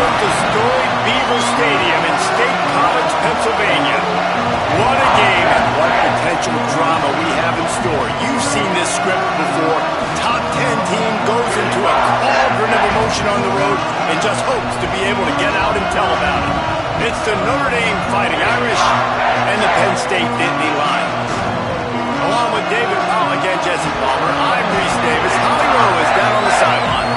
Welcome to storied Beaver Stadium in State College, Pennsylvania. What a game and what potential drama we have in store. You've seen this script before. Top 10 team goes into a cauldron of emotion on the road and just hopes to be able to get out and tell about it. It's the Notre Dame Fighting Irish and the Penn State Nittany Lions. Along with David Pollock and Jesse Palmer, I'm Reese Davis. Holly Rowe is down on the sideline.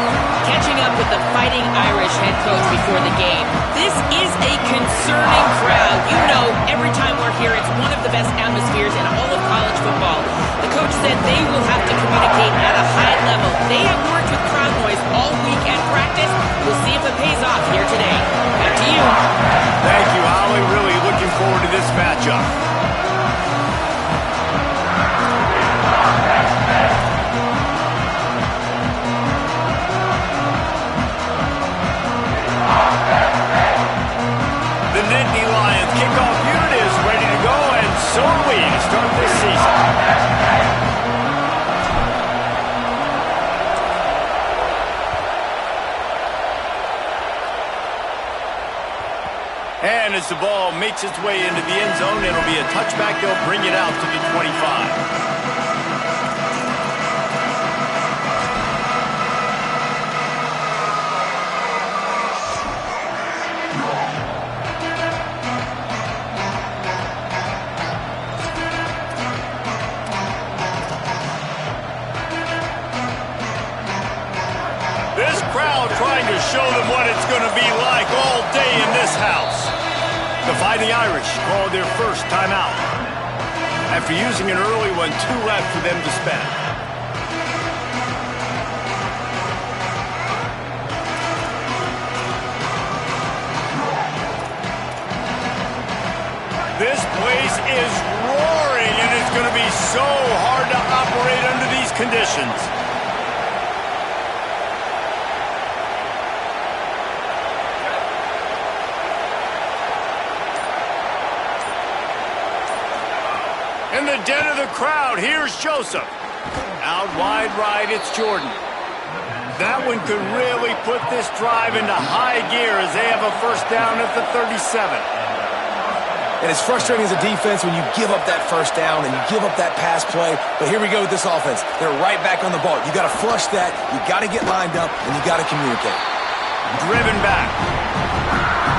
Catching up with the Fighting Irish head coach before the game. This is a concerning crowd. You know, every time we're here, it's one of the best atmospheres in all of college football. The coach said they will have to communicate at a high level. They have worked with crowd noise all week at practice. We'll see if it pays off here today. Back to you. Thank you, Holly. Really looking forward to this matchup. The Nittany Lions kickoff unit is ready to go, and so are we to start this season. And as the ball makes its way into the end zone, it'll be a touchback. They'll bring it out to the 25. This crowd trying to show them what it's going to be like all day in this house. The Fighting Irish called their first timeout. After using an early one, 2 left for them to spend. This place is roaring, and it's going to be so hard to operate under these conditions. In the den of the crowd, here's Joseph. Out wide right, it's Jordan. That one could really put this drive into high gear as they have a first down at the 37. And it's frustrating as a defense when you give up that first down and you give up that pass play. But here we go with this offense. They're right back on the ball. You got to flush that. You got to get lined up, and you got to communicate. Driven back.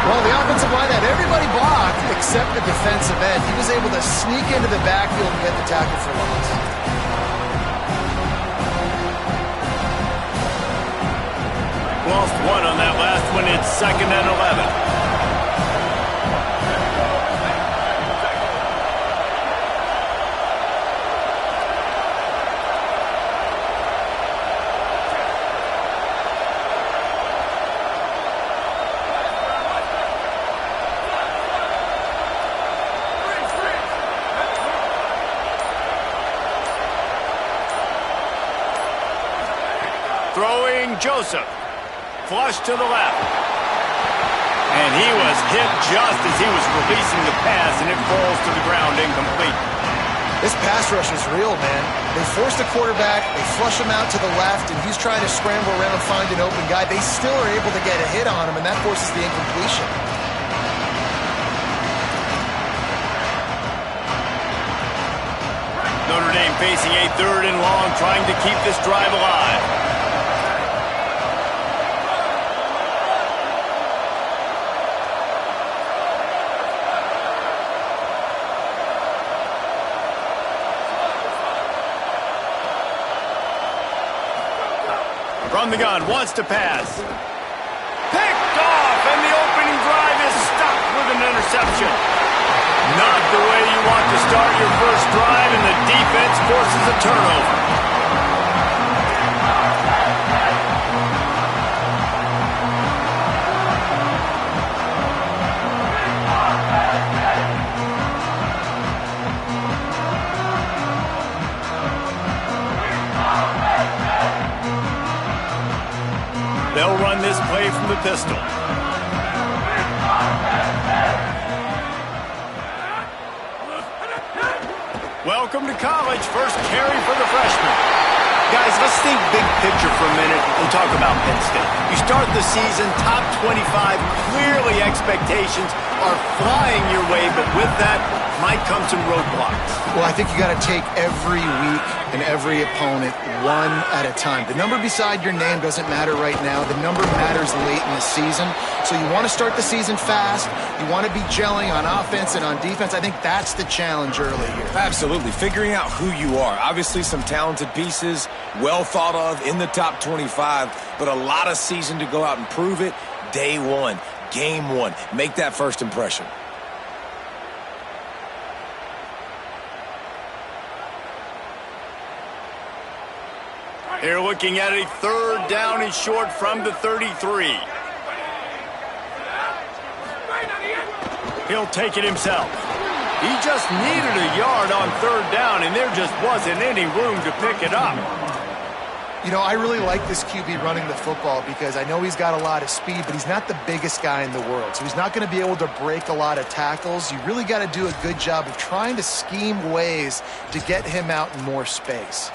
Well, the offensive line had everybody blocked except the defensive end. He was able to sneak into the backfield and get the tackle for loss. Lost one on that last one. It's 2nd and 11. Throwing Joseph. Flush to the left. And he was hit just as he was releasing the pass, and it falls to the ground incomplete. This pass rush is real, man. They force the quarterback, they flush him out to the left, and he's trying to scramble around and find an open guy. They still are able to get a hit on him, and that forces the incompletion. Notre Dame facing a 3rd and long, trying to keep this drive alive. From the gun, wants to pass. Picked off, and the opening drive is stopped with an interception. Not the way you want to start your first drive, and the defense forces a turnover. They'll run this play from the pistol. Welcome to college. First carry for the freshman. Guys, let's think big picture for a minute and talk about Penn State. You start the season top 25, clearly expectations are flying your way, but with that might come some roadblocks. Well, I think you got to take every week and every opponent one at a time. The number beside your name doesn't matter right now. The number matters late in the season. So you want to start the season fast. You want to be gelling on offense and on defense. I think that's the challenge early here. Absolutely. Figuring out who you are. Obviously some talented pieces, well thought of in the top 25, but a lot of season to go out and prove it. Day one, game one. Make that first impression. They're looking at a third down and short from the 33. He'll take it himself. He just needed a yard on third down, and there just wasn't any room to pick it up. You know, I really like this QB running the football because I know he's got a lot of speed, but he's not the biggest guy in the world. So he's not going to be able to break a lot of tackles. You really got to do a good job of trying to scheme ways to get him out in more space.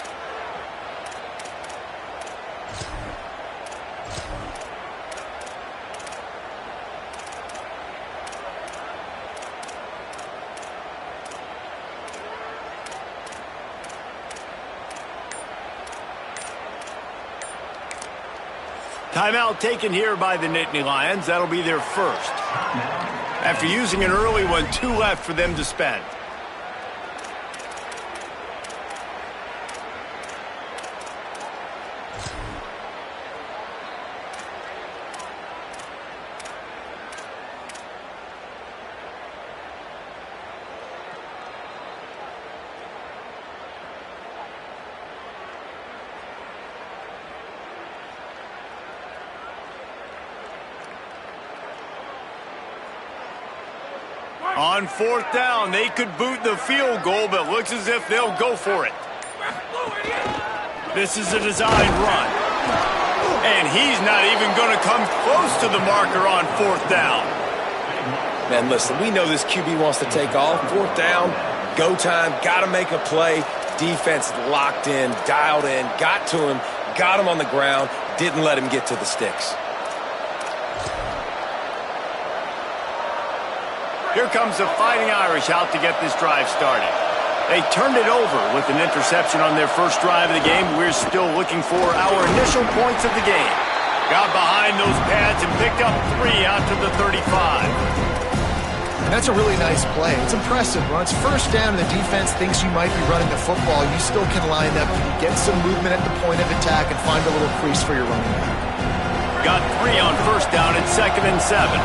Timeout taken here by the Nittany Lions. That'll be their first. After using an early one, 2 left for them to spend. On fourth down, they could boot the field goal, but looks as if they'll go for it. This is a designed run. And he's not even going to come close to the marker on fourth down. Man, listen, we know this QB wants to take off. Fourth down, go time, got to make a play. Defense locked in, dialed in, got to him, got him on the ground, didn't let him get to the sticks. Here comes the Fighting Irish out to get this drive started. They turned it over with an interception on their first drive of the game. We're still looking for our initial points of the game. Got behind those pads and picked up 3 out to the 35. That's a really nice play. It's impressive. When it's first down and the defense thinks you might be running the football, you still can line up, get some movement at the point of attack, and find a little crease for your running back. Got 3 on first down and 2nd and 7.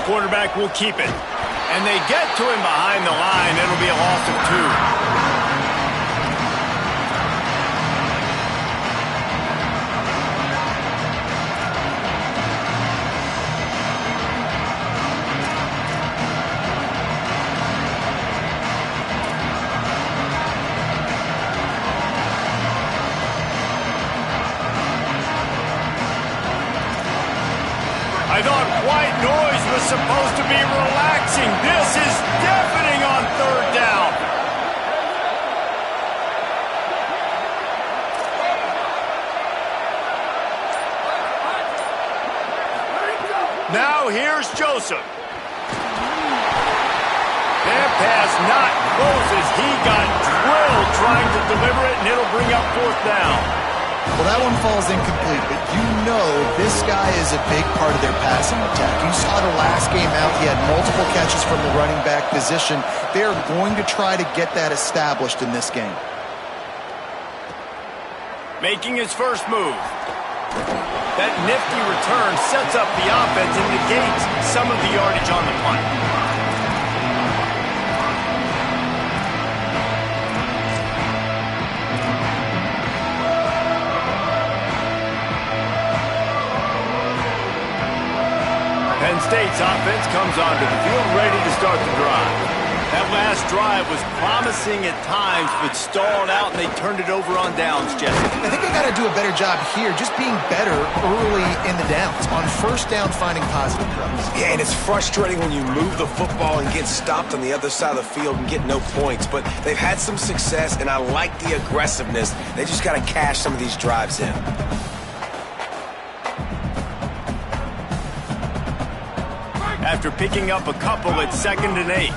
Quarterback will keep it. And they get to him behind the line. It'll be a loss of 2. I thought white noise was supposed to be relaxing. This is deafening on third down. Now here's Joseph. That pass not close as he got drilled trying to deliver it, and it'll bring up fourth down. Well, that one falls incomplete, but you know this guy is a big part of their passing attack. You saw the last game out, he had multiple catches from the running back position. They're going to try to get that established in this game. Making his first move. That nifty return sets up the offense and negates some of the yardage on the punt. Penn State's offense comes onto the field ready to start the drive. That last drive was promising at times, but stalled out, and they turned it over on downs, Jesse. I think they got to do a better job here, just being better early in the downs. On first down, finding positive plays. Yeah, and it's frustrating when you move the football and get stopped on the other side of the field and get no points. But they've had some success, and I like the aggressiveness. They just got to cash some of these drives in. After picking up a couple at 2nd and 8.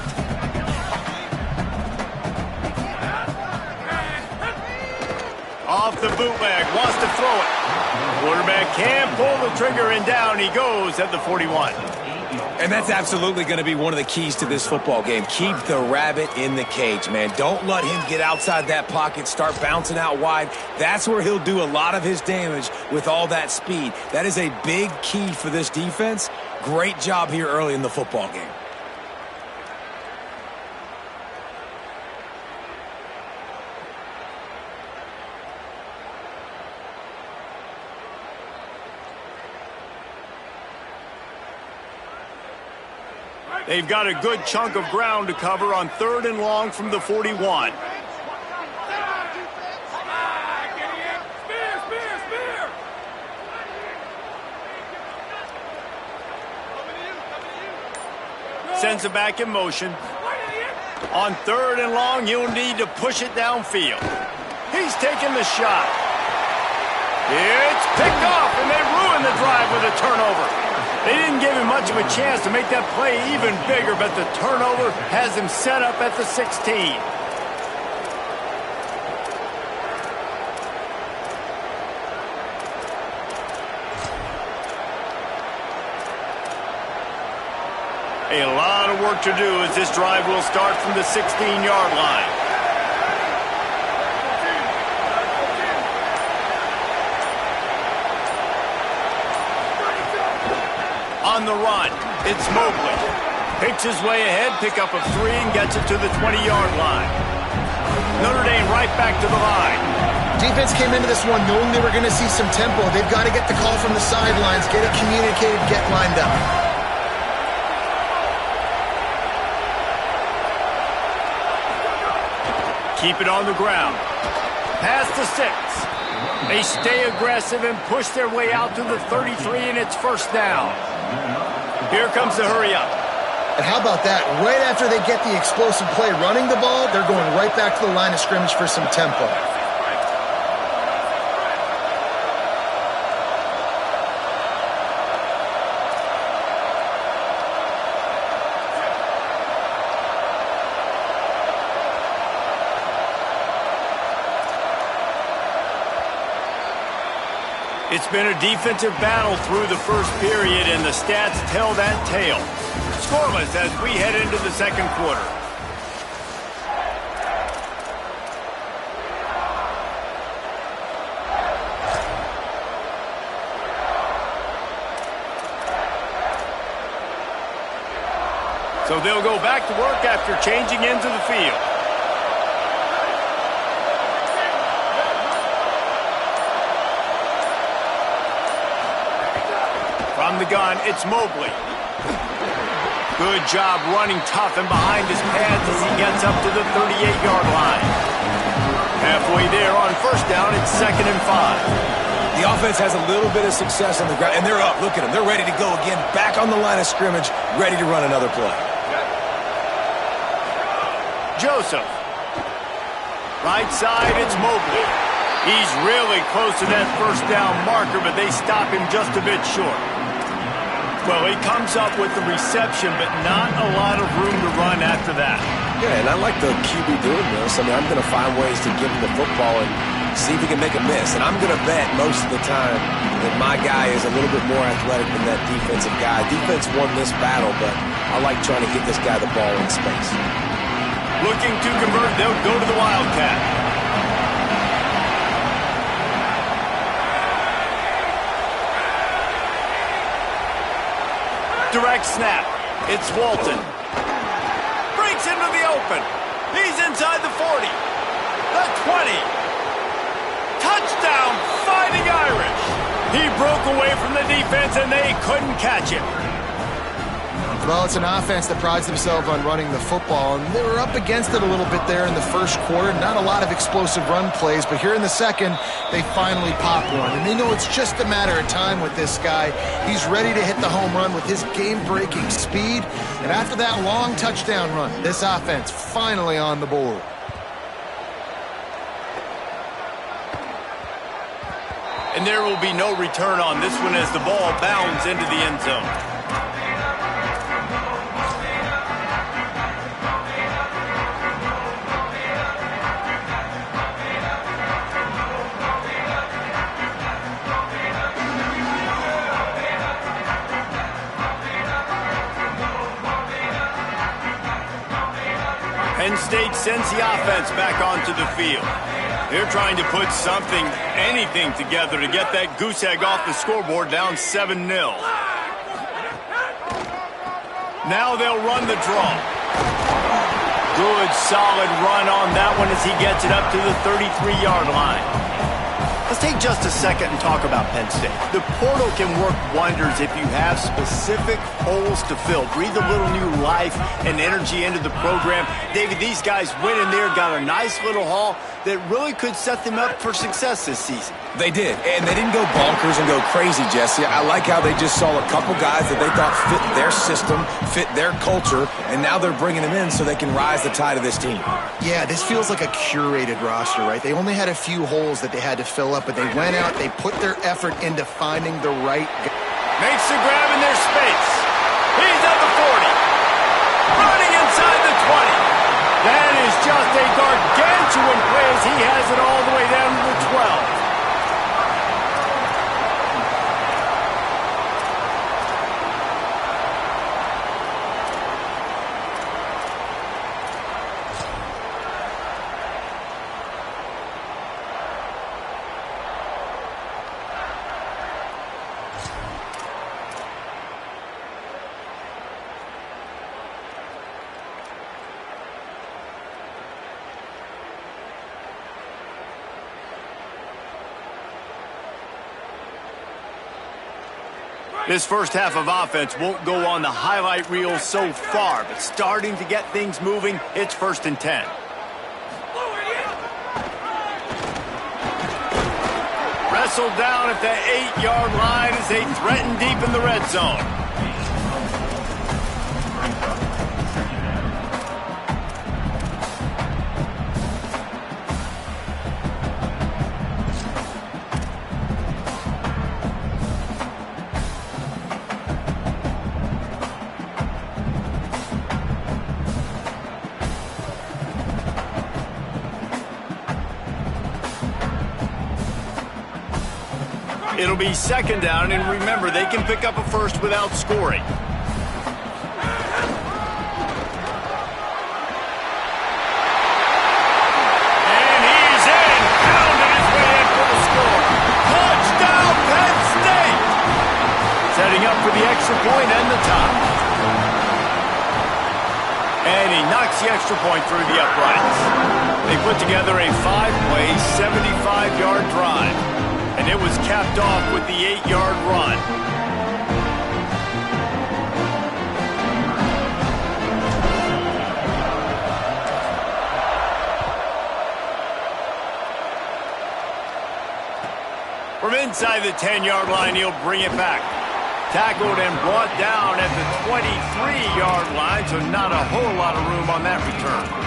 Off the bootleg, wants to throw it. Quarterback can't pull the trigger, and down he goes at the 41. And that's absolutely going to be one of the keys to this football game. Keep the rabbit in the cage, man. Don't let him get outside that pocket, start bouncing out wide. That's where he'll do a lot of his damage with all that speed. That is a big key for this defense. Great job here early in the football game. They've got a good chunk of ground to cover on 3rd and long from the 41. Sends it back in motion. On 3rd and long, you'll need to push it downfield. He's taking the shot. It's picked off, and they ruin the drive with a turnover. They didn't give him much of a chance to make that play even bigger, but the turnover has him set up at the 16. A lot of work to do as this drive will start from the 16-yard line. On the run, it's Mobley. Picks his way ahead, pick up a 3, and gets it to the 20-yard line. Notre Dame right back to the line. Defense came into this one knowing they were going to see some tempo. They've got to get the call from the sidelines, get it communicated, get lined up. Keep it on the ground. Pass to 6. They stay aggressive and push their way out to the 33, and it's 1st down. Here comes the hurry up. And how about that? Right after they get the explosive play running the ball, they're going right back to the line of scrimmage for some tempo. It's been a defensive battle through the first period, and the stats tell that tale. Scoreless as we head into the 2nd quarter. So they'll go back to work after changing into the field. From the gun, it's Mobley. Good job running tough and behind his pads as he gets up to the 38-yard line. Halfway there on 1st down, it's 2nd and 5. The offense has a little bit of success on the ground, and they're up. Look at them. They're ready to go again, back on the line of scrimmage, ready to run another play. Joseph. Right side, it's Mobley. He's really close to that 1st down marker, but they stop him just a bit short. Well, he comes up with the reception, but not a lot of room to run after that. Yeah, and I like the QB doing this. I mean, I'm going to find ways to give him the football and see if he can make a miss. And I'm going to bet most of the time that my guy is a little bit more athletic than that defensive guy. Defense won this battle, but I like trying to get this guy the ball in space. Looking to convert, they'll go to the Wildcat. Direct snap. It's Walton. Breaks into the open. He's inside the 40. The 20. Touchdown, Fighting Irish. He broke away from the defense, and they couldn't catch him. Well, it's an offense that prides themselves on running the football, and they were up against it a little bit there in the first quarter. Not a lot of explosive run plays, but here in the second, they finally pop one. And they know it's just a matter of time with this guy. He's ready to hit the home run with his game-breaking speed. And after that long touchdown run, this offense finally on the board. And there will be no return on this one as the ball bounds into the end zone. Penn State sends the offense back onto the field. They're trying to put something, anything together to get that goose egg off the scoreboard down 7-0. Now they'll run the draw. Good, solid run on that one as he gets it up to the 33-yard line. Let's take just a second and talk about Penn State. The portal can work wonders if you have specific holes to fill. Breathe a little new life and energy into the program. David, these guys went in there, got a nice little haul that really could set them up for success this season. They did, and they didn't go bonkers and go crazy, Jesse. I like how they just saw a couple guys that they thought fit their system, fit their culture, and now they're bringing them in so they can rise the tide of this team. Yeah, this feels like a curated roster, right? They only had a few holes that they had to fill up, but they went out, they put their effort into finding the right guy. Makes the grab in their space. He's at the 40. Running inside the 20. That is just a gargantuan play as he has it all the way down to the 12. This first half of offense won't go on the highlight reel so far, but starting to get things moving, it's 1st and 10. Wrestled down at the 8-yard line as they threaten deep in the red zone. It'll be 2nd down, and remember, they can pick up a first without scoring. And he's in, pounding his way in for the score. Touchdown, Penn State! Setting up for the extra point and the tie. And he knocks the extra point through the uprights. They put together a 5-play, 75-yard drive. And it was capped off with the 8-yard run. From inside the 10-yard line, he'll bring it back. Tackled and brought down at the 23-yard line, so not a whole lot of room on that return.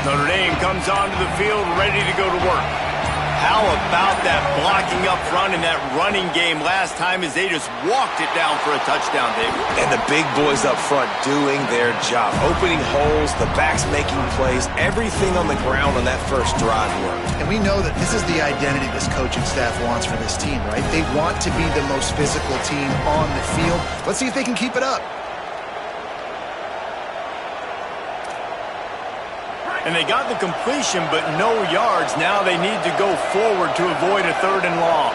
Notre Dame comes onto the field ready to go to work. How about that blocking up front and that running game last time as they just walked it down for a touchdown, David? And the big boys up front doing their job. Opening holes, the backs making plays, everything on the ground on that first drive worked. And we know that this is the identity this coaching staff wants for this team, right? They want to be the most physical team on the field. Let's see if they can keep it up. And they got the completion, but no yards. Now they need to go forward to avoid a 3rd and long.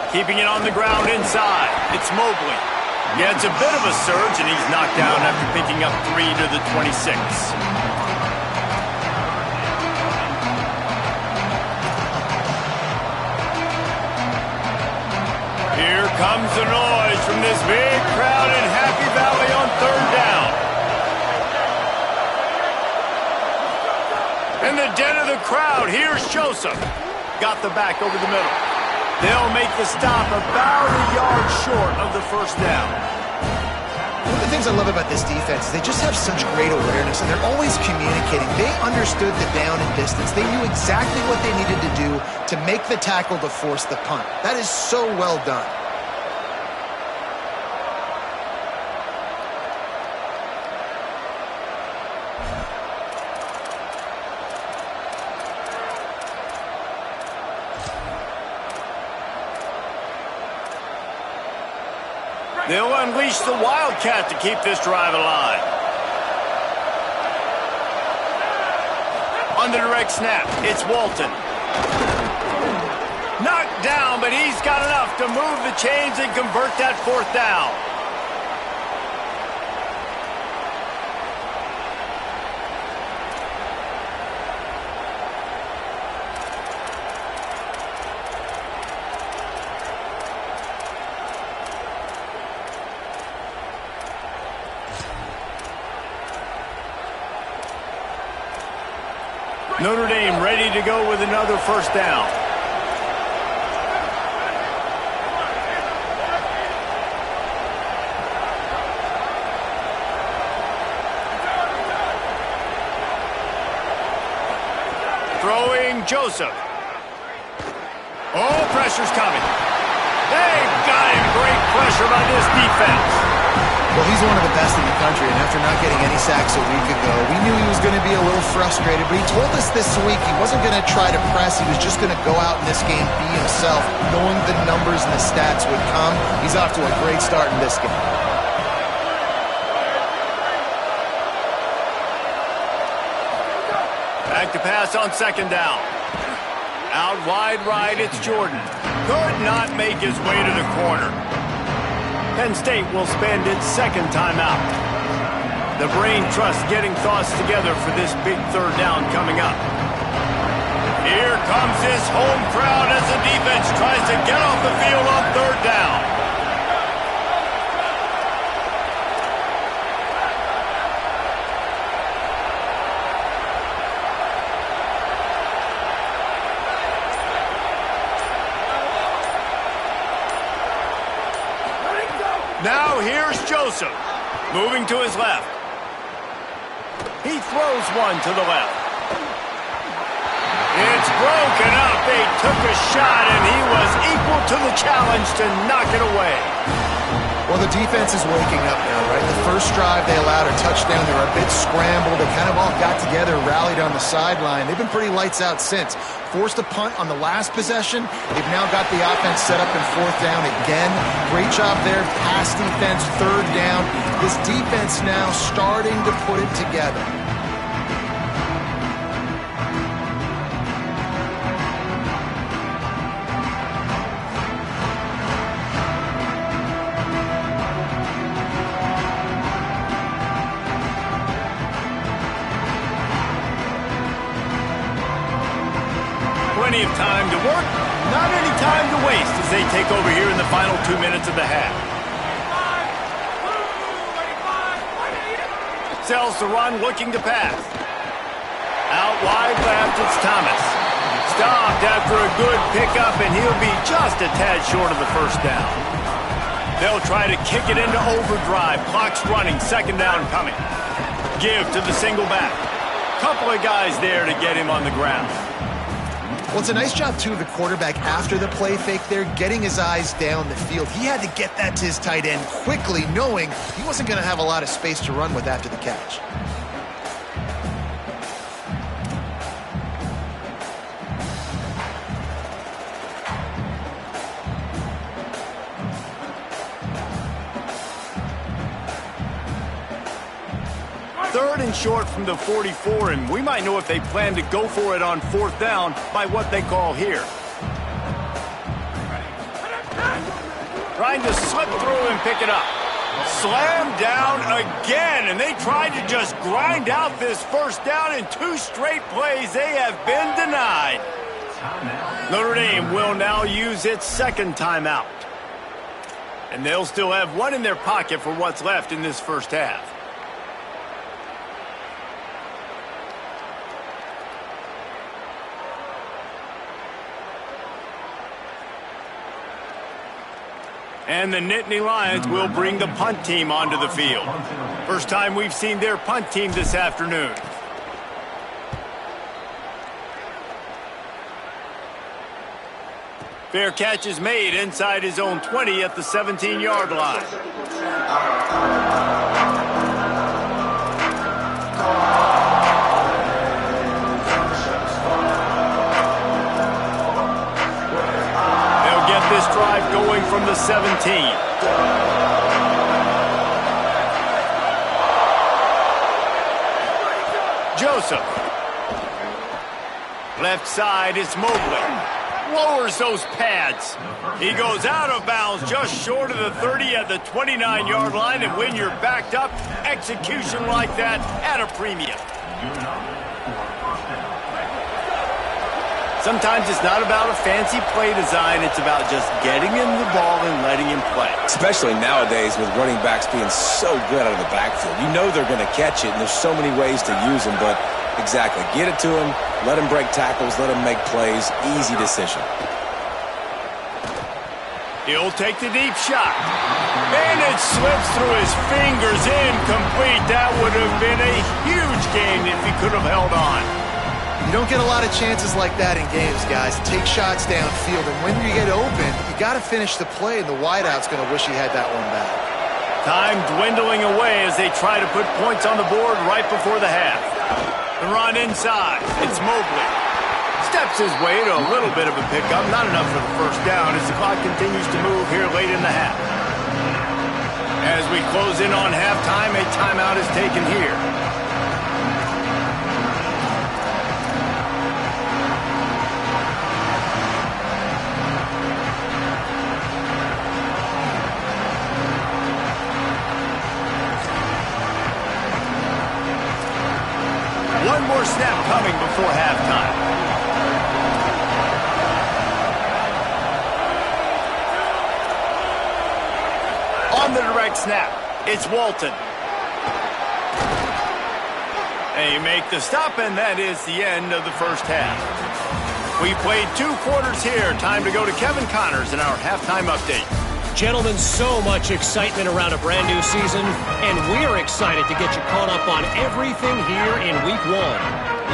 Keeping it on the ground inside. It's Mobley. Yeah, it's a bit of a surge, and he's knocked down after picking up 3 to the 26. Here comes the noise from this big crowd in Happy Valley on 3rd down. In the den of the crowd, here's Joseph. Got the back over the middle. They'll make the stop about a yard short of the 1st down. One of the things I love about this defense is they just have such great awareness, and they're always communicating. They understood the down and distance. They knew exactly what they needed to do to make the tackle to force the punt. That is so well done. They'll unleash the Wildcat to keep this drive alive. On the direct snap, it's Walton. Knocked down, but he's got enough to move the chains and convert that 4th down. Notre Dame ready to go with another 1st down. Throwing Joseph. Oh, pressure's coming. They've got him. Great pressure by this defense. Well, he's one of the best in the country, and after not getting any sacks a week ago, we knew he was going to be a little frustrated, but he told us this week he wasn't going to try to press. He was just going to go out in this game, be himself, knowing the numbers and the stats would come. He's off to a great start in this game. Back to pass on 2nd down. Out wide right, it's Jordan. Could not make his way to the corner. Penn State will spend its 2nd timeout. The brain trust getting thoughts together for this big 3rd down coming up. Here comes this home crowd as the defense tries to get off the field on 3rd down. Now here's Joseph, moving to his left. He throws one to the left. It's broken up. They took a shot, and he was equal to the challenge to knock it away. Well, the defense is waking up now, right? The first drive, they allowed a touchdown. They were a bit scrambled. They kind of all got together, rallied on the sideline. They've been pretty lights out since. Forced a punt on the last possession. They've now got the offense set up in 4th down again. Great job there. Pass defense, 3rd down. This defense now starting to put it together. Plenty of time to work, not any time to waste as they take over here in the final 2 minutes of the half. Sells the run, looking to pass. Out wide left, it's Thomas. Stopped after a good pickup, and he'll be just a tad short of the 1st down. They'll try to kick it into overdrive. Clock's running, 2nd down coming. Give to the single back. Couple of guys there to get him on the ground. Well, it's a nice job, too, of the quarterback after the play fake there, getting his eyes down the field. He had to get that to his tight end quickly, knowing he wasn't going to have a lot of space to run with after the catch. one short from the 44, and we might know if they plan to go for it on 4th down by what they call here. Trying to slip through and pick it up. Slam down again, and they tried to just grind out this 1st down in 2 straight plays. They have been denied. Notre Dame will now use its 2nd timeout. And they'll still have 1 in their pocket for what's left in this 1st half. And the Nittany Lions will bring the punt team onto the field. First time we've seen their punt team this afternoon. Fair catch is made inside his own 20 at the 17-yard line. They'll get this drive going from the 17. Joseph. Left side is Mobley. Lowers those pads. He goes out of bounds just short of the 30 at the 29-yard line, and when you're backed up, execution like that at a premium. Sometimes it's not about a fancy play design, it's about just getting him the ball and letting him play. Especially nowadays with running backs being so good out of the backfield. You know they're going to catch it, and there's so many ways to use them, but exactly, get it to him, let him break tackles, let him make plays, easy decision. He'll take the deep shot. And it slips through his fingers, incomplete. That would have been a huge gain if he could have held on. You don't get a lot of chances like that in games, guys. Take shots downfield, and when you get open, you got to finish the play, and the wideout's going to wish he had that one back. Time dwindling away as they try to put points on the board right before the half. The run inside. It's Mobley. Steps his way to a little bit of a pickup. Not enough for the 1st down as the clock continues to move here late in the half. As we close in on halftime, a timeout is taken here. One more snap coming before halftime. On the direct snap, it's Walton. They make the stop, and that is the end of the 1st half. We played 2 quarters here. Time to go to Kevin Connors in our halftime update. Gentlemen, so much excitement around a brand new season, and we're excited to get you caught up on everything here in Week 1.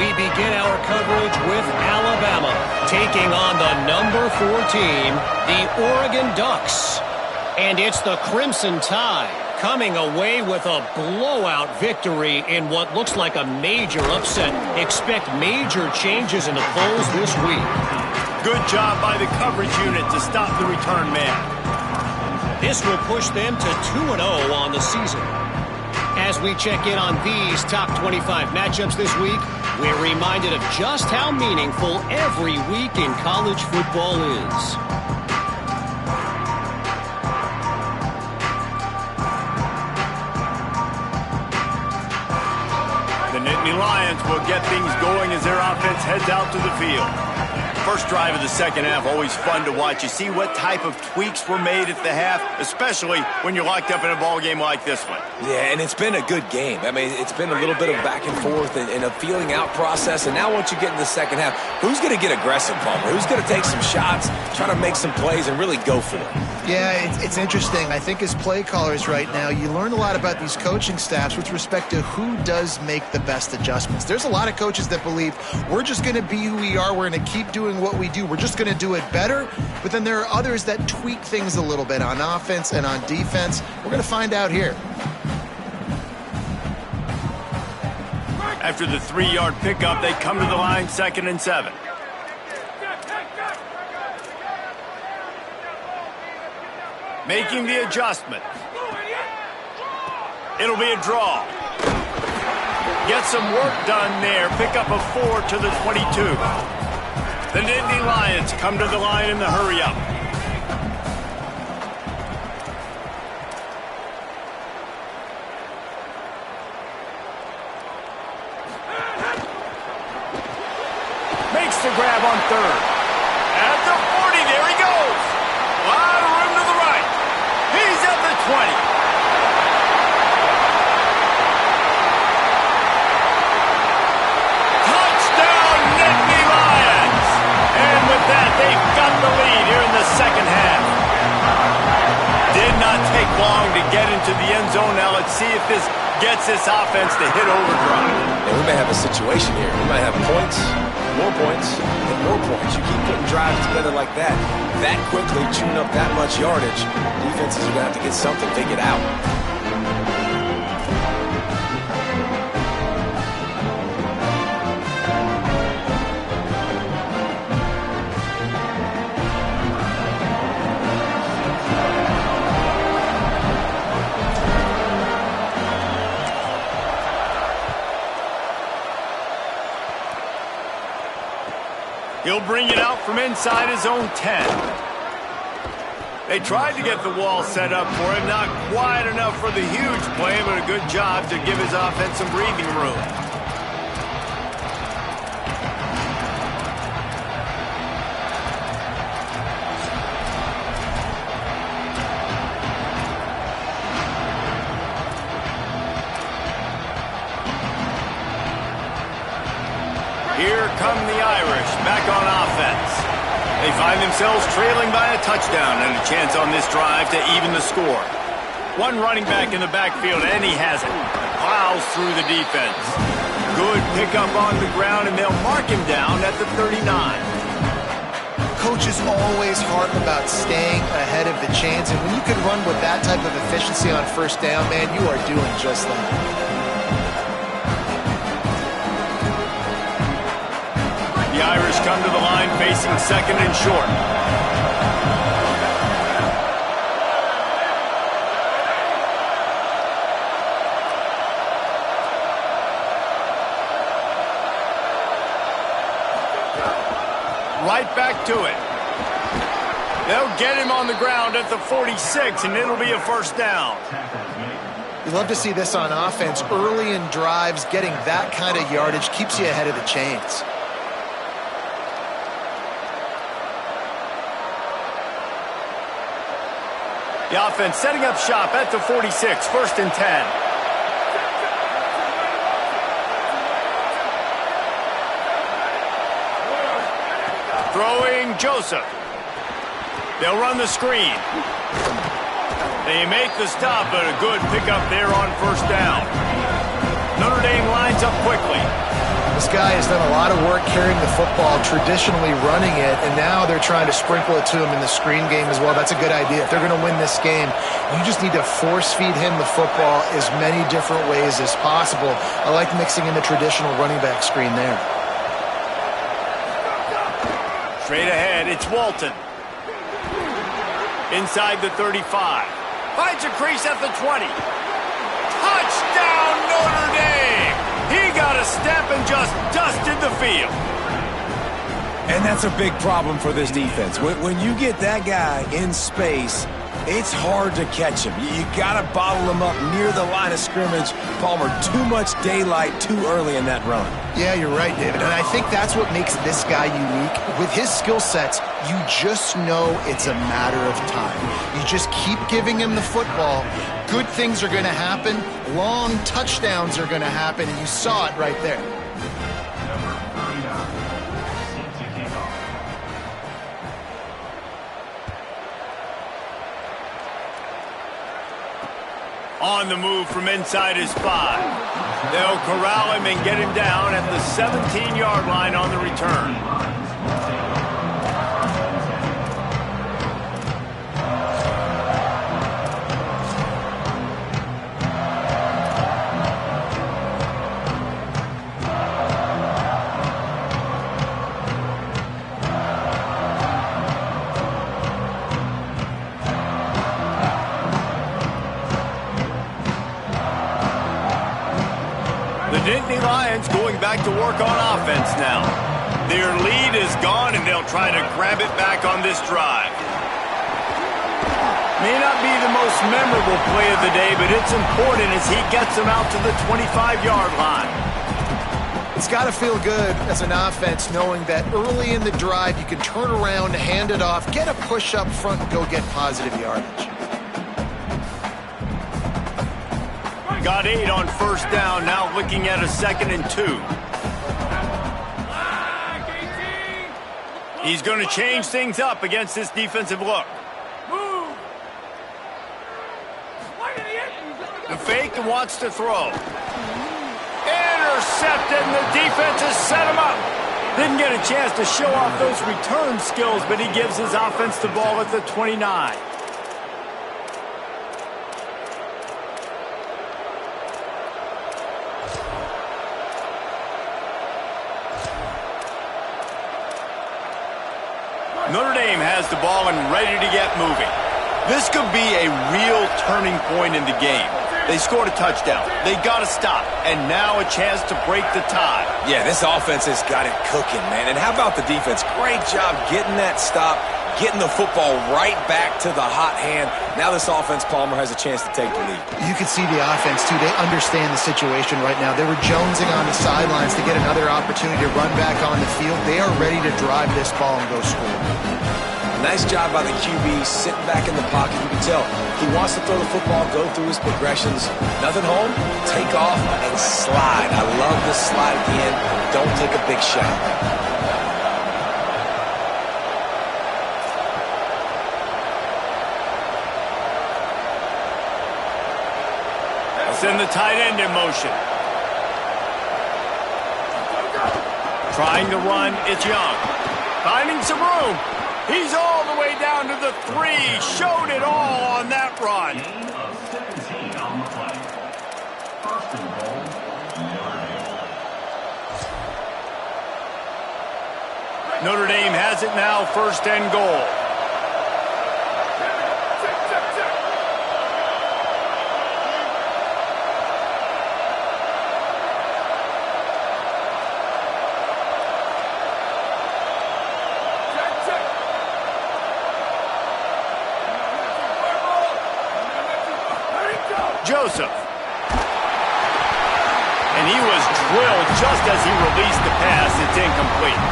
We begin our coverage with Alabama taking on the number 4 team, the Oregon Ducks. And it's the Crimson Tide coming away with a blowout victory in what looks like a major upset. Expect major changes in the polls this week. Good job by the coverage unit to stop the return man. This will push them to 2-0 on the season. As we check in on these top 25 matchups this week, we're reminded of just how meaningful every week in college football is. The Nittany Lions will get things going as their offense heads out to the field. First drive of the 2nd half, always fun to watch. You see what type of tweaks were made at the half, especially when you're locked up in a ball game like this one. Yeah, and it's been a good game. I mean, it's been a little bit of back and forth and a feeling out process. And now once you get in the 2nd half, who's going to get aggressive, Palmer? Who's going to take some shots, try to make some plays, and really go for it? Yeah, it's interesting. I think as play callers right now, you learn a lot about these coaching staffs with respect to who does make the best adjustments. There's a lot of coaches that believe we're just going to be who we are. We're going to keep doing what we do. We're just going to do it better. But then there are others that tweak things a little bit on offense and on defense. We're going to find out here. After the 3-yard pickup, they come to the line 2nd and 7. Making the adjustment. It'll be a draw. Get some work done there. Pick up a 4 to the 22. The Nittany Lions come to the line in the hurry-up. Makes the grab on third. At the 40, there he goes. A lot of room to the right. He's at the 20. They've got the lead here in the second half. Did not take long to get into the end zone. Now let's see if this gets this offense to hit overdrive. And we may have a situation here. We might have points, and more points. You keep putting drives together like that quickly, chewing up that much yardage, defenses are going to have to get something figured out. He'll bring it out from inside his own 10. They tried to get the wall set up for him. Not quite enough for the huge play, but a good job to give his offense some breathing room. Here come the Irish, back on offense. They find themselves trailing by a touchdown and a chance on this drive to even the score. One running back in the backfield, and he has it. Plows through the defense. Good pickup on the ground, and they'll mark him down at the 39. Coaches always harp about staying ahead of the chains, and when you can run with that type of efficiency on first down, man, you are doing just that. The Irish come to the line facing second and short. Right back to it. They'll get him on the ground at the 46, and it'll be a first down. You love to see this on offense. Early in drives, getting that kind of yardage keeps you ahead of the chains. The offense setting up shop at the 46, first and 10. Throwing Joseph. They'll run the screen. They make the stop, but a good pickup there on first down. Notre Dame lines up quickly. This guy has done a lot of work carrying the football, traditionally running it, and now they're trying to sprinkle it to him in the screen game as well. That's a good idea. If they're going to win this game, you just need to force-feed him the football as many different ways as possible. I like mixing in the traditional running back screen there. Straight ahead, it's Walton. Inside the 35. Finds a crease at the 20. Touchdown, Notre Dame! He got a step and just dusted the field. And that's a big problem for this defense. When you get that guy in space, it's hard to catch him. You got to bottle him up near the line of scrimmage. Palmer, too much daylight too early in that run. Yeah, you're right, David. And I think that's what makes this guy unique. With his skill sets, you just know it's a matter of time. You just keep giving him the football. Good things are going to happen. Long touchdowns are going to happen. And you saw it right there. On the move from inside his 5. They'll corral him and get him down at the 17-yard line on the return. The Nittany Lions going back to work on offense now. Their lead is gone, and they'll try to grab it back on this drive. May not be the most memorable play of the day, but it's important as he gets them out to the 25-yard line. It's got to feel good as an offense knowing that early in the drive you can turn around, hand it off, get a push up front, and go get positive yardage. Got 8 on first down, now looking at a 2nd and 2. He's going to change things up against this defensive look. The fake and wants to throw. Intercepted, and the defense has set him up. Didn't get a chance to show off those return skills, but he gives his offense the ball at the 29. Notre Dame has the ball and ready to get moving. This could be a real turning point in the game. They scored a touchdown. They got to stop. And now a chance to break the tie. Yeah, this offense has got it cooking, man. And how about the defense? Great job getting that stop, getting the football right back to the hot hand. Now this offense, Palmer, has a chance to take the lead. You can see the offense, too. They understand the situation right now. They were jonesing on the sidelines to get another opportunity to run back on the field. They are ready to drive this ball and go score. Nice job by the QB, sitting back in the pocket. You can tell he wants to throw the football, go through his progressions. Nothing home, take off, and slide. I love this slide again. Don't take a big shot. Send the tight end in motion. Trying to run, it's Young. Finding some room. He's all the way down to the 3. Showed it all on that run. Notre Dame has it now, 1st and goal. Joseph. And he was drilled just as he released the pass. It's incomplete.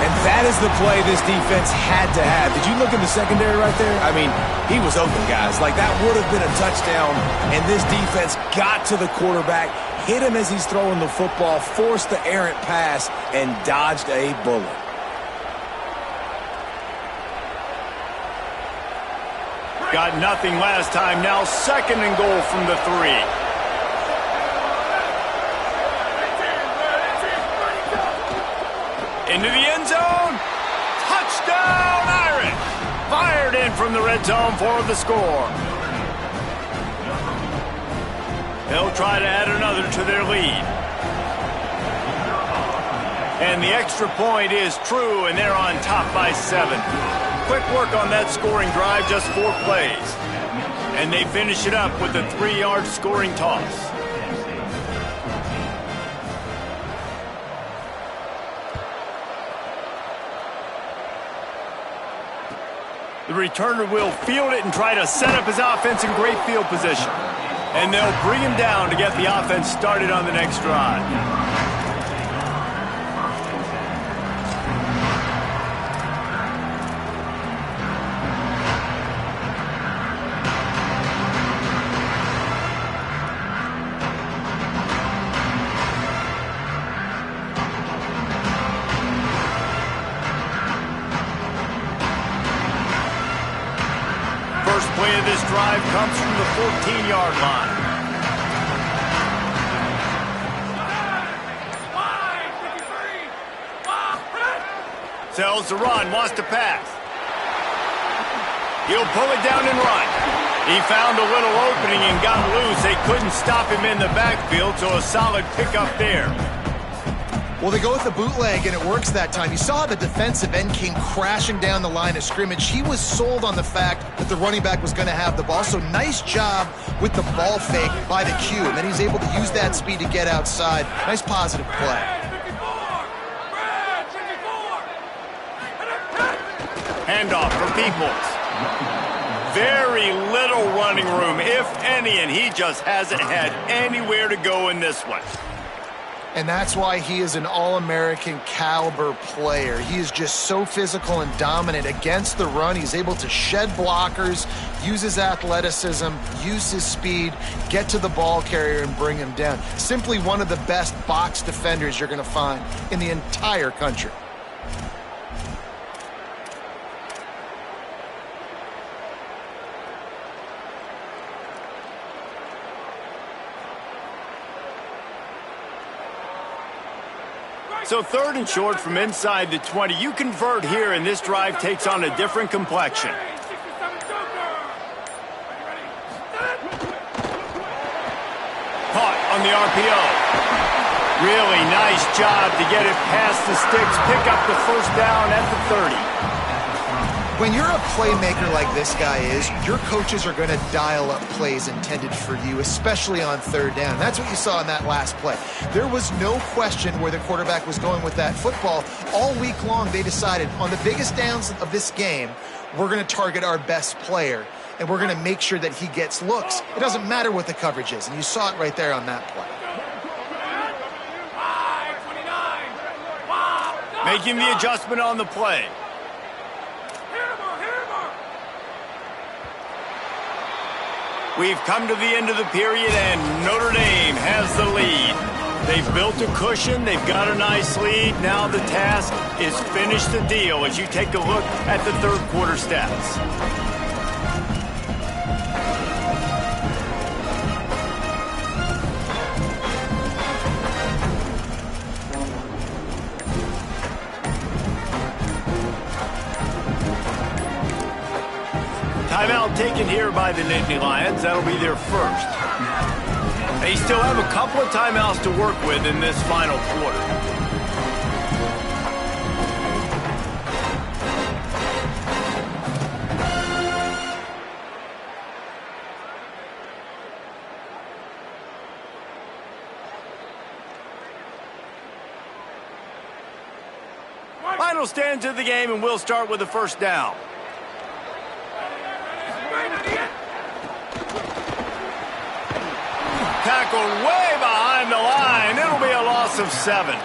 And that is the play this defense had to have. Did you look in the secondary right there? I mean, he was open, guys. Like, that would have been a touchdown, and this defense got to the quarterback, hit him as he's throwing the football, forced the errant pass, and dodged a bullet. Got nothing last time. Now 2nd and goal from the 3. Into the end zone. Touchdown, Irish. Fired in from the red zone for the score. They'll try to add another to their lead. And the extra point is true, and they're on top by 7. Quick work on that scoring drive, just 4 plays. And they finish it up with a 3-yard scoring toss. The returner will field it and try to set up his offense in great field position. And they'll bring him down to get the offense started on the next drive. Play of this drive comes from the 14-yard line. Sells the run, wants to pass. He'll pull it down and run. He found a little opening and got loose. They couldn't stop him in the backfield, so a solid pickup there. Well, they go with the bootleg, and it works that time. You saw the defensive end came crashing down the line of scrimmage. He was sold on the fact that the running back was going to have the ball. So nice job with the ball fake by the Q, and then he's able to use that speed to get outside. Nice positive play. Handoff for Peoples. Very little running room, if any, and he just hasn't had anywhere to go in this one. And that's why he is an All-American caliber player. He is just so physical and dominant against the run. He's able to shed blockers, use his athleticism, use his speed, get to the ball carrier and bring him down. Simply one of the best box defenders you're going to find in the entire country. So 3rd and short from inside the 20. You convert here, and this drive takes on a different complexion. Caught on the RPO. Really nice job to get it past the sticks, pick up the first down at the 30. When you're a playmaker like this guy is, your coaches are going to dial up plays intended for you, especially on 3rd down. That's what you saw in that last play. There was no question where the quarterback was going with that football. All week long, they decided on the biggest downs of this game, we're going to target our best player, and we're going to make sure that he gets looks. It doesn't matter what the coverage is, and you saw it right there on that play. Making the adjustment on the play. We've come to the end of the period, and Notre Dame has the lead. They've built a cushion. They've got a nice lead. Now the task is finish the deal as you take a look at the 3rd quarter stats. Timeout taken here by the Nittany Lions. That'll be their first. They still have a couple of timeouts to work with in this final quarter. Final stands of the game, and we'll start with the first down. Tackled way behind the line. It'll be a loss of 7.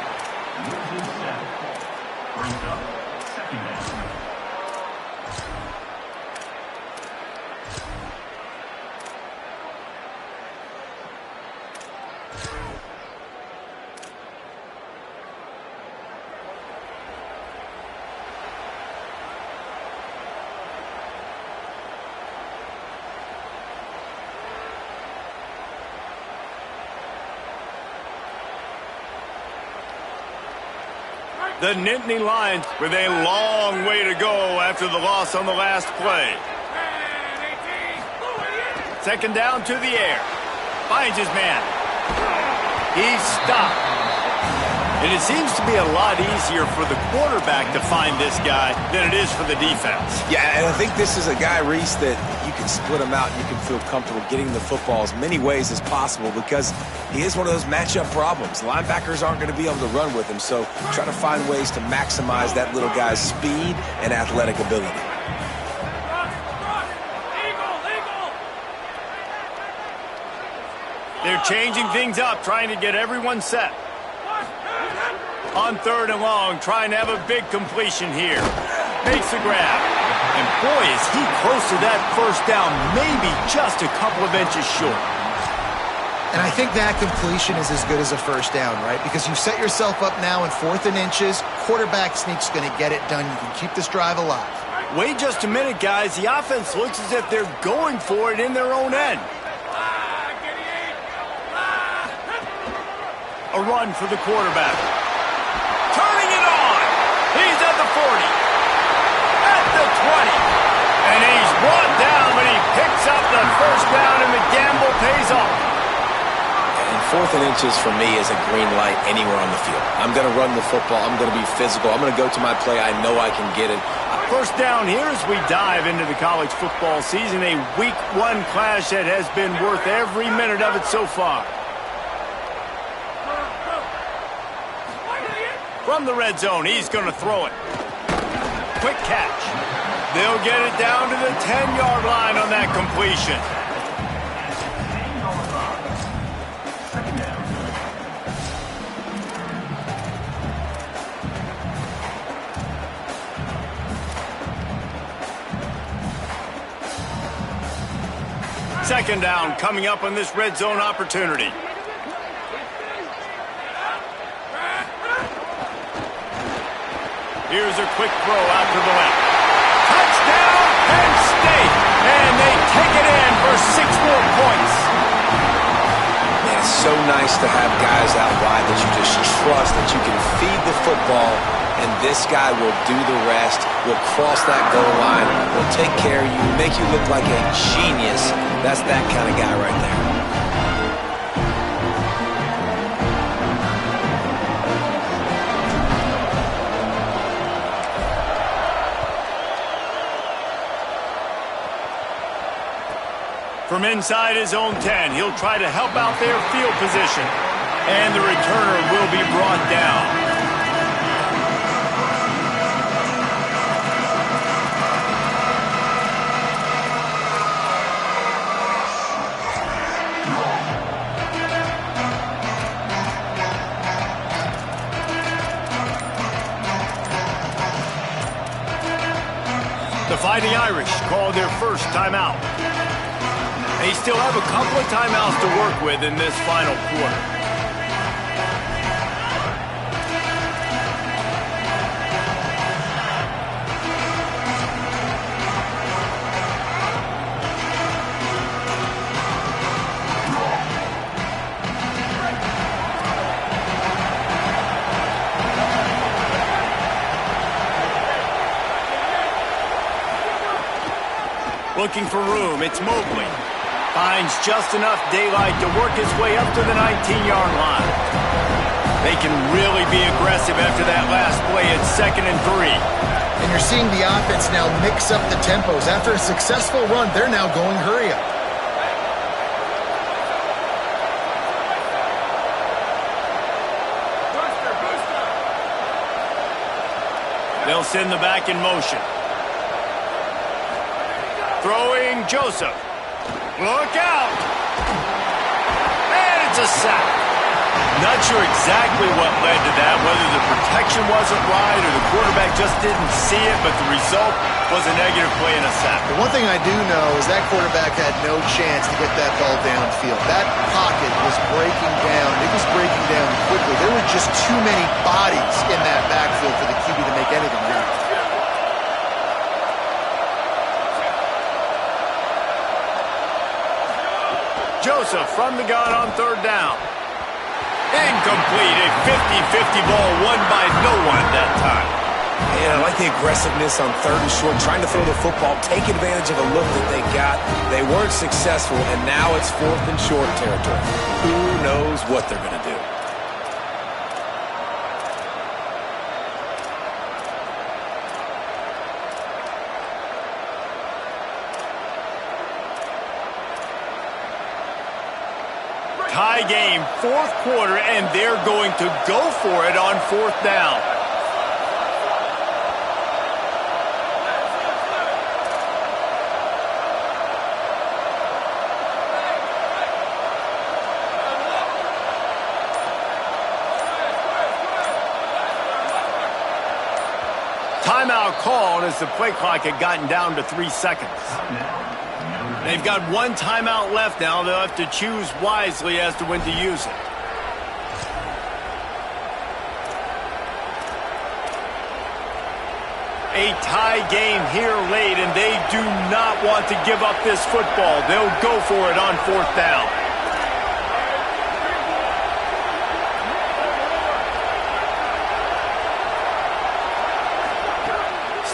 The Nittany Lions with a long way to go after the loss on the last play. 2nd down to the air. Finds his man. He's stopped. And it seems to be a lot easier for the quarterback to find this guy than it is for the defense. Yeah, and I think this is a guy, Reese, that you can split him out. You can feel comfortable getting the football as many ways as possible because he is one of those matchup problems. Linebackers aren't going to be able to run with him, so try to find ways to maximize that little guy's speed and athletic ability. They're changing things up, trying to get everyone set. On 3rd and long, trying to have a big completion here. Makes the grab. And boy, is he close to that first down, maybe just a couple of inches short. And I think that completion is as good as a first down, right? Because you set yourself up now in 4th and inches. Quarterback sneak's going to get it done. You can keep this drive alive. Wait just a minute, guys. The offense looks as if they're going for it in their own end. A run for the quarterback. Turning it on. He's at the 40. At the 20. And he's brought down, but he picks up the first down, and the gamble pays off. And 4th and inches for me is a green light anywhere on the field. I'm going to run the football. I'm going to be physical. I'm going to go to my play. I know I can get it. First down here as we dive into the college football season, a Week 1 clash that has been worth every minute of it so far. From the red zone, he's going to throw it. Quick catch. They'll get it down to the 10-yard line on that completion. Second down coming up on this red zone opportunity. Here's a quick throw out to the left. Touchdown, Penn State! And they take it in for 6 more points. Man, it's so nice to have guys out wide that you just trust that you can feed the football, and this guy will do the rest, will cross that goal line, will take care of you, make you look like a genius. That's that kind of guy right there. From inside his own 10, he'll try to help out their field position. And the returner will be brought down. The Fighting Irish called their first timeout. They still have a couple of timeouts to work with in this final quarter. Looking for room, it's Mobley. Finds just enough daylight to work his way up to the 19-yard line. They can really be aggressive after that last play at 2nd and 3. And you're seeing the offense now mix up the tempos. After a successful run, they're now going hurry up. They'll send the back in motion. Throwing Joseph. Look out! And it's a sack. Not sure exactly what led to that, whether the protection wasn't right or the quarterback just didn't see it, but the result was a negative play and a sack. The one thing I do know is that quarterback had no chance to get that ball downfield. That pocket was breaking down. It was breaking down quickly. There were just too many bodies in that backfield for the QB to make anything happen. Joseph from the gun on 3rd down. Incomplete. A 50-50 ball won by no one that time. Man, I like the aggressiveness on 3rd and short, trying to throw the football, take advantage of a look that they got. They weren't successful, and now it's 4th and short territory. Who knows what they're going to do? Tie game, 4th quarter, and they're going to go for it on 4th down. Timeout called as the play clock had gotten down to 3 seconds. They've got 1 timeout left now. They'll have to choose wisely as to when to use it. A tie game here late, and they do not want to give up this football. They'll go for it on 4th down.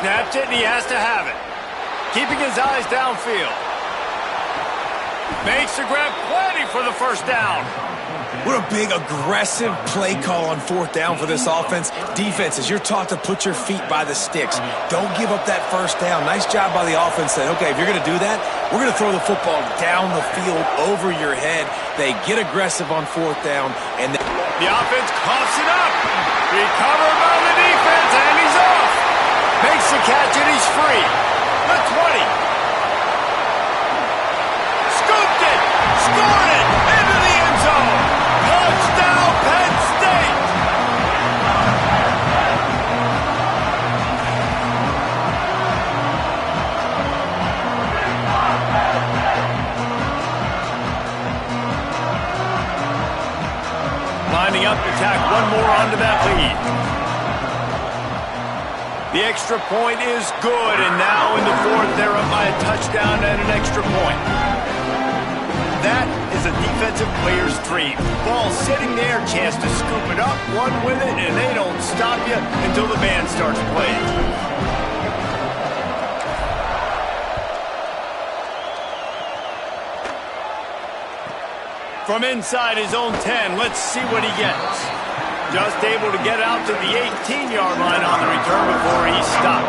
Snapped it, and he has to have it. Keeping his eyes downfield. Makes the grab, plenty for the 1st down. What a big, aggressive play call on fourth down for this offense. Defenses, you're taught to put your feet by the sticks. Don't give up that first down. Nice job by the offense saying, okay, if you're going to do that, we're going to throw the football down the field over your head. They get aggressive on fourth down, and the offense coughs it up. Recovered by the defense, and he's off. Makes the catch, and he's free. The 20. Scooped it. Scored it. Into the end zone. Touchdown, Penn State. Lining up to tack one more onto that lead. The extra point is good, and now in the fourth, they're up by a touchdown and an extra point. That is a defensive player's dream. Ball sitting there, chance to scoop it up, run with it, and they don't stop you until the band starts playing. From inside his own 10, let's see what he gets. Just able to get out to the 18-yard line on the return before he stopped.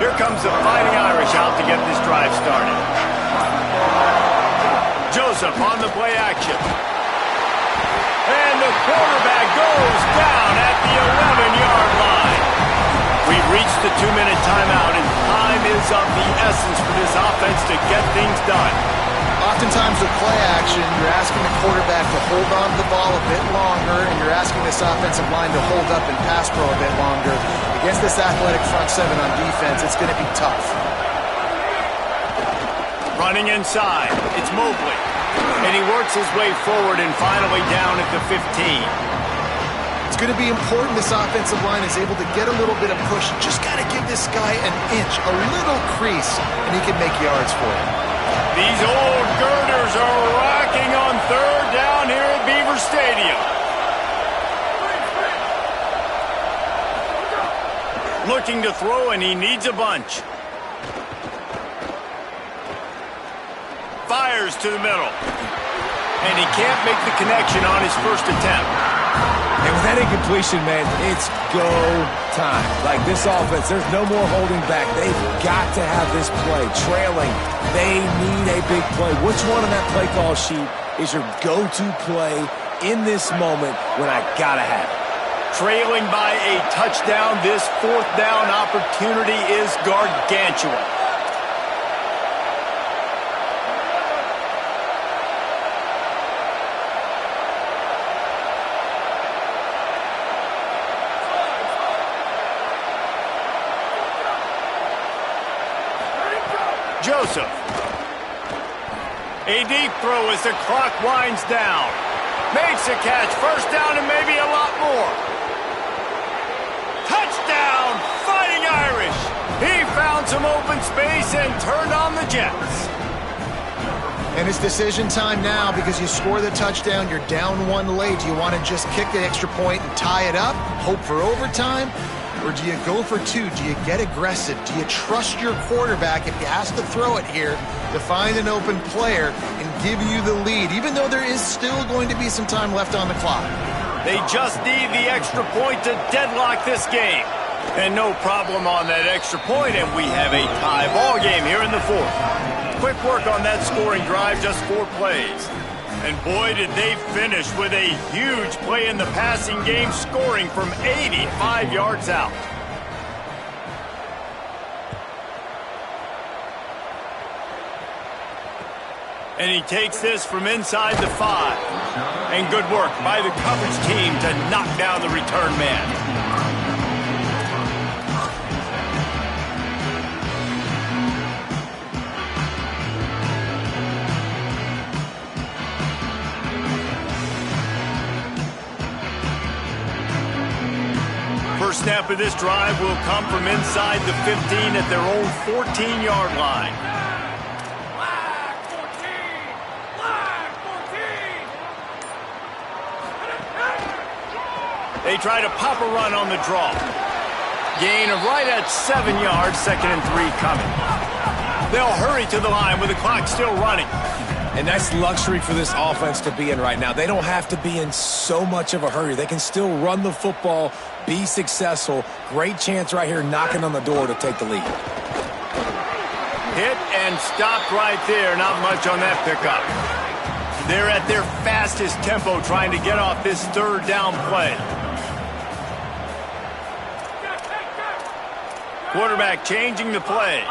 Here comes the Fighting Irish out to get this drive started. Joseph on the play action. And the quarterback goes down at the 11-yard line. We've reached the 2-minute timeout, and time is of the essence for this offense to get things done. Oftentimes with play action, you're asking the quarterback to hold on to the ball a bit longer, and you're asking this offensive line to hold up and pass pro a bit longer. Against this athletic front seven on defense, it's going to be tough. Running inside, it's Mobley. And he works his way forward and finally down at the 15. It's going to be important this offensive line is able to get a little bit of push. Just got to give this guy an inch, a little crease, and he can make yards for you. These old girders are rocking on third down here at Beaver Stadium. Looking to throw, and he needs a bunch. Fires to the middle. And he can't make the connection on his first attempt. And with that incompletion, man, it's go time. Like this offense, there's no more holding back. They've got to have this play. Trailing, they need a big play. Which one on that play call sheet is your go-to play in this moment when I gotta have it? Trailing by a touchdown, this fourth down opportunity is gargantuan. Joseph. A deep throw as the clock winds down. Makes a catch. First down and maybe a lot more. Touchdown, Fighting Irish. He found some open space and turned on the Jets. And it's decision time now because you score the touchdown, you're down one late. Do you want to just kick the extra point and tie it up, hope for overtime? Or do you go for two? Do you get aggressive? Do you trust your quarterback if he has to throw it here to find an open player and give you the lead, even though there is still going to be some time left on the clock? They just need the extra point to deadlock this game. And no problem on that extra point, and we have a tie ball game here in the fourth. Quick work on that scoring drive, just 4 plays. And boy, did they finish with a huge play in the passing game, scoring from 85 yards out. And he takes this from inside the 5. And good work by the coverage team to knock down the return man. First snap of this drive will come from inside the 15 at their own 14-yard line. They try to pop a run on the draw. Gain of right at 7 yards, 2nd and 3 coming. They'll hurry to the line with the clock still running. And that's luxury for this offense to be in right now. They don't have to be in so much of a hurry. They can still run the football, be successful. Great chance right here knocking on the door to take the lead. Hit and stopped right there. Not much on that pickup. They're at their fastest tempo trying to get off this 3rd down play. Quarterback changing the play.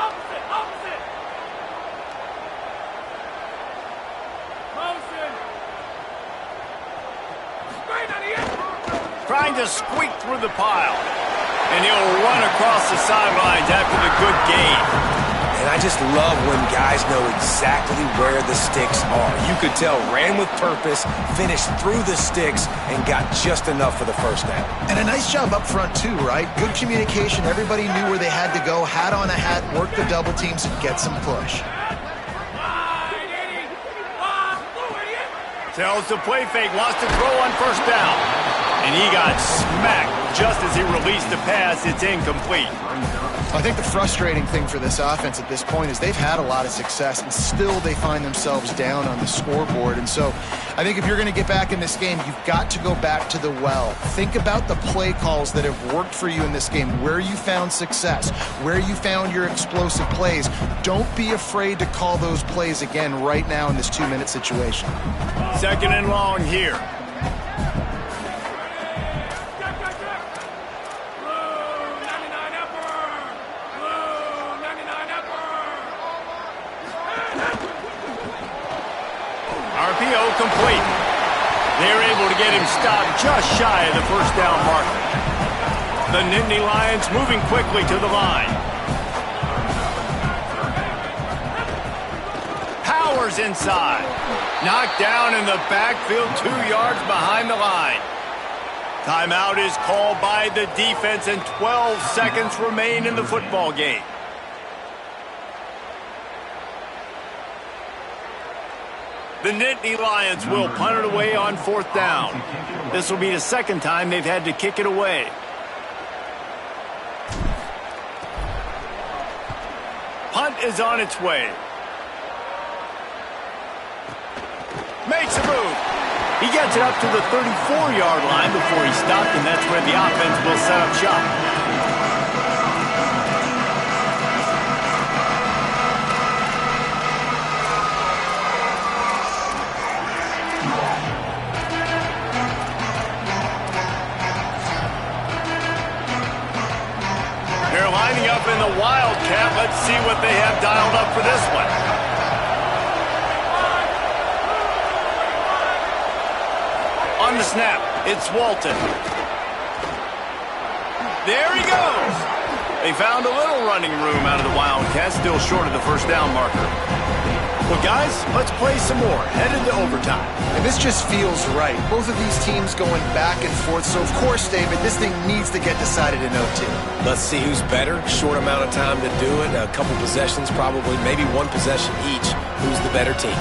Trying to squeak through the pile. And he'll run across the sidelines after the good gain. And I just love when guys know exactly where the sticks are. You could tell ran with purpose, finished through the sticks, and got just enough for the 1st down. And a nice job up front, too, right? Good communication. Everybody knew where they had to go. Hat on a hat, work the double teams, and get some push. Tells the play fake, wants to throw on 1st down. And he got smacked just as he released the pass. It's incomplete. I think the frustrating thing for this offense at this point is they've had a lot of success, and still they find themselves down on the scoreboard. And so I think if you're going to get back in this game, you've got to go back to the well. Think about the play calls that have worked for you in this game, where you found success, where you found your explosive plays. Don't be afraid to call those plays again right now in this 2-minute situation. 2nd and long here. RPO complete. They're able to get him stopped just shy of the 1st down marker. The Nittany Lions moving quickly to the line. Powers inside. Knocked down in the backfield, 2 yards behind the line. Timeout is called by the defense, and 12 seconds remain in the football game. The Nittany Lions will punt it away on 4th down. This will be the 2nd time they've had to kick it away. Punt is on its way. Makes a move. He gets it up to the 34-yard line before he stopped, and that's where the offense will set up shop. They're lining up in the Wildcat. Let's see what they have dialed up for this one. On the snap, it's Walton. There he goes. They found a little running room out of the Wildcats, still short of the 1st down marker. Well, guys, let's play some more. Headed to overtime. And this just feels right. Both of these teams going back and forth. So, of course, David, this thing needs to get decided in OT. Let's see who's better. Short amount of time to do it. A couple possessions probably, maybe 1 possession each. Who's the better team?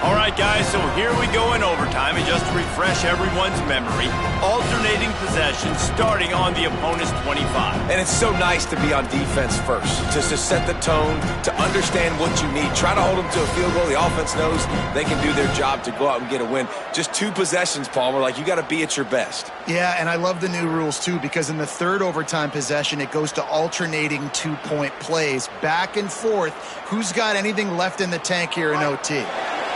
All right, guys, so here we go in overtime. And just to refresh everyone's memory, alternating possessions starting on the opponent's 25. And it's so nice to be on defense first, just to set the tone, to understand what you need. Try to hold them to a field goal. The offense knows they can do their job to go out and get a win. Just 2 possessions, Palmer, like you got to be at your best. Yeah, and I love the new rules, too, because in the 3rd overtime possession, it goes to alternating 2-point plays, back and forth. Who's got anything left in the tank here in OT?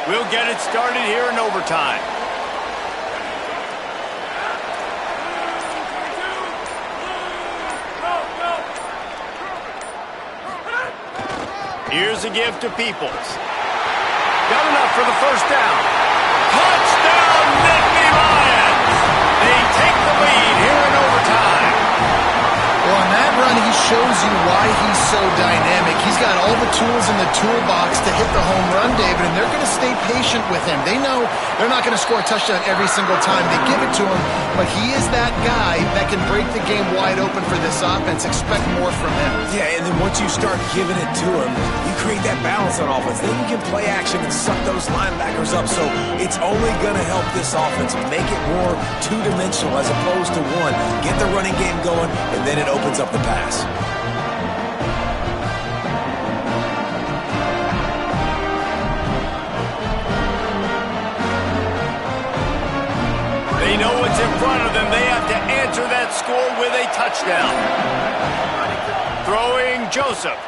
We'll get it started here in overtime. Here's a give to Peoples. Got enough for the 1st down. Touchdown, Nittany Lions! They take the lead here in overtime. Well, on that run, he shows you why he's so dynamic. He's got all the tools in the toolbox to hit the home run, David, and they're going to stay patient with him. They know they're not going to score a touchdown every single time they give it to him, but he is that guy that can break the game wide open for this offense. Expect more from him. Yeah, and then once you start giving it to him, you create that balance on offense. Then you can play action and suck those linebackers up. So it's only going to help this offense make it more two-dimensional as opposed to one. Get the running game going, and then it opens up the pass. They know what's in front of them. They have to answer that score with a touchdown. Throwing Joseph.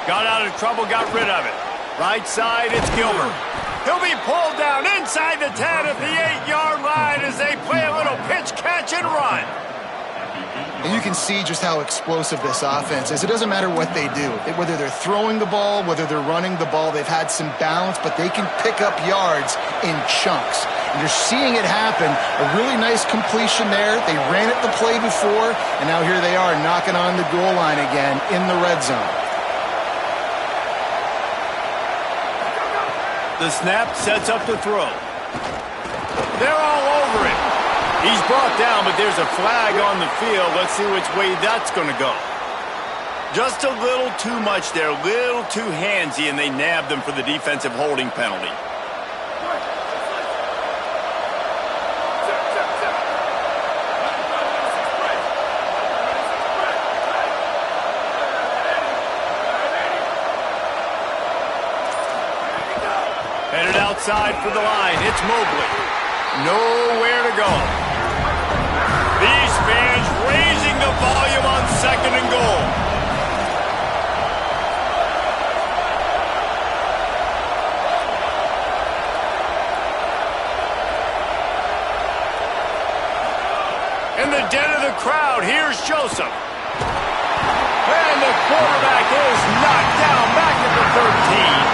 Got out of trouble, got rid of it. Right side, it's Gilbert. He'll be pulled down inside the 10 at the 8-yard line as they play a little pitch, catch, and run. And you can see just how explosive this offense is. It doesn't matter what they do. Whether they're throwing the ball, whether they're running the ball, they've had some balance, but they can pick up yards in chunks. And you're seeing it happen. A really nice completion there. They ran it the play before, and now here they are knocking on the goal line again in the red zone. The snap sets up the throw. They're all over it. He's brought down, but there's a flag on the field. Let's see which way that's going to go. Just a little too much there, a little too handsy, and they nabbed them for the defensive holding penalty. Headed outside for the line. It's Mobley. Nowhere to go. These fans raising the volume on 2nd and goal. In the den of the crowd, here's Joseph. And the quarterback is knocked down back at the 13.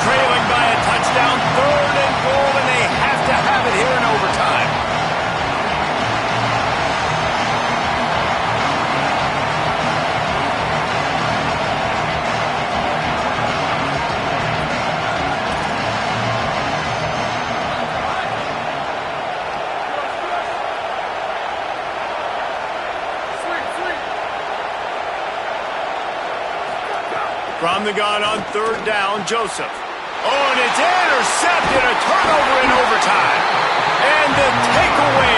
Trailing by a touchdown, 3rd and goal, and they have to have it here in overtime. From the gun on 3rd down, Joseph. Oh, and it's intercepted, a turnover in overtime. And the takeaway